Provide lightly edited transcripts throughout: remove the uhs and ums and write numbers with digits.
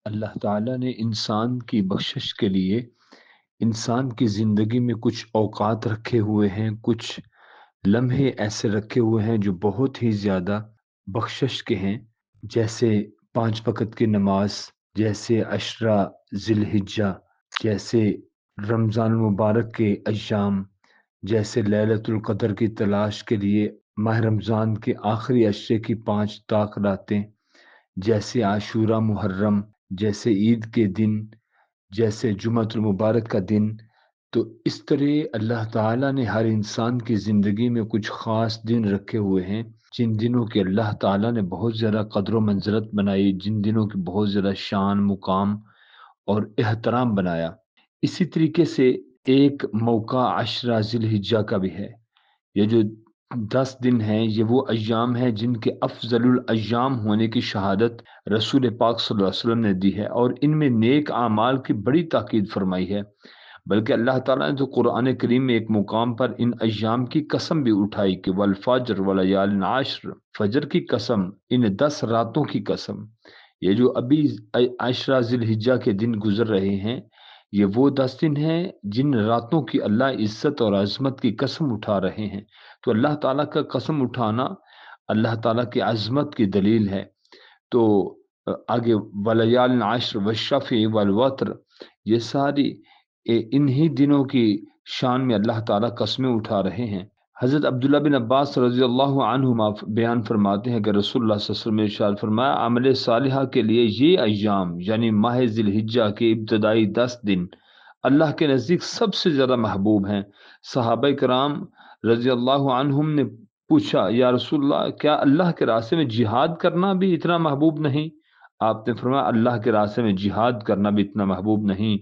اللہ تعالیٰ نے انسان کی بخشش کے لیے انسان کی زندگی میں کچھ اوقات رکھے ہوئے ہیں، کچھ لمحے ایسے رکھے ہوئے ہیں جو بہت ہی زیادہ بخشش کے ہیں، جیسے 5 وقت کی نماز، جیسے عشرہ ذی الحجہ، جیسے رمضان المبارک کے ایام، جیسے لیلۃ القدر کی تلاش کے لیے ماہ رمضان کے آخری عشرے کی 5 راتیں، جیسے عاشورہ محرم، جیسے عید کے دن، جیسے جمعۃ المبارک کا دن۔ تو اس طرح اللہ تعالیٰ نے ہر انسان کی زندگی میں کچھ خاص دن رکھے ہوئے ہیں، جن دنوں کے اللہ تعالیٰ نے بہت زیادہ قدر و منزلت بنائی، جن دنوں کی بہت زیادہ شان، مقام اور احترام بنایا۔ اسی طریقے سے ایک موقع عشرہ ذی الحجہ کا بھی ہے۔ یہ جو 10 دن ہیں، یہ وہ ایام ہیں جن کے افضل الایام ہونے کی شہادت رسول پاک صلی اللہ علیہ وسلم نے دی ہے، اور ان میں نیک اعمال کی بڑی تاکید فرمائی ہے۔ بلکہ اللہ تعالیٰ نے تو قرآن کریم میں ایک مقام پر ان ایام کی قسم بھی اٹھائی کہ والفجر ولیال عشر، فجر کی قسم، ان 10 راتوں کی قسم۔ یہ جو ابھی عشرہ ذی الحجہ کے دن گزر رہے ہیں، یہ وہ 10 دن ہیں جن راتوں کی اللہ عزت اور عظمت کی قسم اٹھا رہے ہیں۔ تو اللہ تعالیٰ کا قسم اٹھانا اللہ تعالیٰ کی عظمت کی دلیل ہے۔ تو آگے ولیال عشر والشفع والوتر، یہ ساری انہی دنوں کی شان میں اللہ تعالیٰ قسمیں اٹھا رہے ہیں۔ حضرت عبداللہ بن عباس رضی اللہ عنہما بیان فرماتے ہیں کہ رسول اللہ صلی اللہ علیہ وسلم نے ارشاد فرمایا، عمل صالحہ کے لیے یہ ایام یعنی ماہ ذی الحجہ کے ابتدائی 10 دن اللہ کے نزدیک سب سے زیادہ محبوب ہیں۔ صحابہ کرام رضی اللہ عنہم نے پوچھا، یا رسول اللہ، کیا اللہ کے راستے میں جہاد کرنا بھی اتنا محبوب نہیں؟ آپ نے فرمایا، اللہ کے راستے میں جہاد کرنا بھی اتنا محبوب نہیں،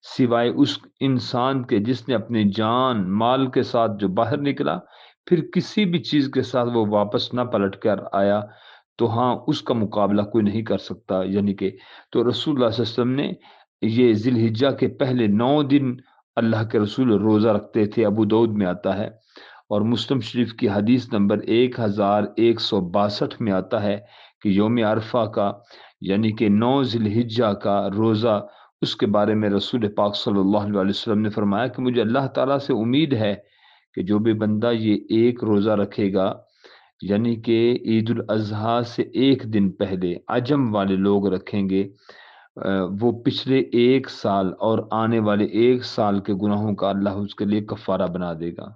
سوائے اس انسان کے جس نے اپنی جان مال کے ساتھ جو باہر نکلا، پھر کسی بھی چیز کے ساتھ وہ واپس نہ پلٹ کر آیا، تو ہاں اس کا مقابلہ کوئی نہیں کر سکتا۔ یعنی کہ تو رسول اللہ صلی اللہ علیہ وسلم نے یہ ذی الحجہ کے پہلے 9 دن اللہ کے رسول روزہ رکھتے تھے، ابو داؤد میں آتا ہے، اور مسلم شریف کی حدیث نمبر 1162 میں آتا ہے کہ یوم عرفہ کا یعنی کہ 9 ذی الحجہ کا روزہ، اس کے بارے میں رسول پاک صلی اللہ علیہ وسلم نے فرمایا کہ مجھے اللہ تعالیٰ سے امید ہے کہ جو بھی بندہ یہ ایک روزہ رکھے گا، یعنی کہ عید الاضحیٰ سے 1 دن پہلے عجم والے لوگ رکھیں گے، وہ پچھلے 1 سال اور آنے والے 1 سال کے گناہوں کا اللہ اس کے لیے کفارہ بنا دے گا۔